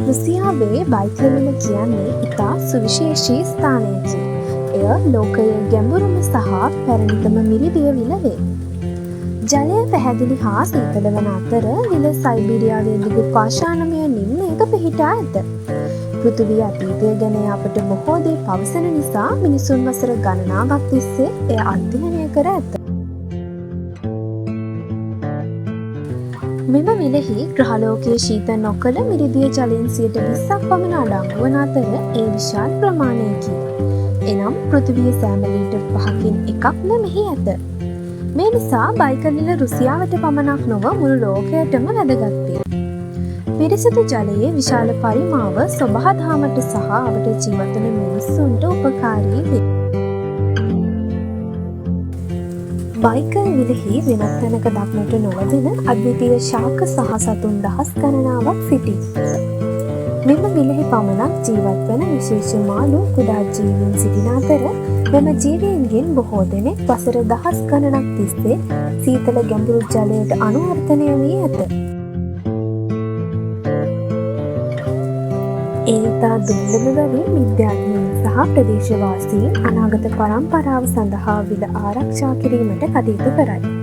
රුසියාවේ බයිකල්වල කියන්නේ ඉතා සුවිශේෂී ස්ථානයකි. එය ලෝකයේ ගැඹුරුම සහ පැරණිතම මිරිදිය විල වේ. ජලය පැහැදිලි හා සීතල වන අතර විල සයිබීරියාවේ දිගු පාෂාණමය නිම්නයක පිහිටා ඇත. පෘථිවි අතීතය ගැන අපට බොහෝ දේ පවසන නිසා මිනිසුන් වසර ගණනාවක් තිස්සේ එය අධ්‍යයනය කර ඇත. මෙම විලෙහි ග්‍රහලෝකයේ ශීත නොකළ මිරිදිය ජලයෙන් 20% පමණ අඩංගු වන අතර ඒ විශාල ප්‍රමාණයකි. එනම් පෘථිවිය සෑම ලීටර් 5කින් එකක්ම මෙහි ඇත. මේ නිසා බයිකල්වල රුසියාවට පමණක් නොව මුළු ලෝකයටම වැදගත් වේ. පිරිසිදු ජලයේ විශාල පරිමාව සොබාදහමට සහ අපට ජීවත් වන මිනිස්සුන්ට උපකාරී වේ. බයිකල් විලෙහි වෙනත් තැනක දක්නට නොලැබෙන අද්විතීය ශාක සහ සතුන් දහස් ගණනාවක් සිටී. මෙම විලෙහි පමණක් ජීවත් වන විශේෂ මාළු කුඩා ජීවීන් සිටින අතර මෙම ජීවීන්ගෙන් බොහෝ දෙනෙක් වසර දහස් ගණනක් තිස්සේ සීතල ගැඹුරු ජලයට අනුවර්තනය වී ඇත. ඒ ඉතා දුර්ලභ බැවින් විද්‍යාඥයින් සහ ප්‍රදේශවාසීන් අනාගත පරම්පරාව සඳහා විල ආරක්ෂා කිරීමට කටයුතු කරයි.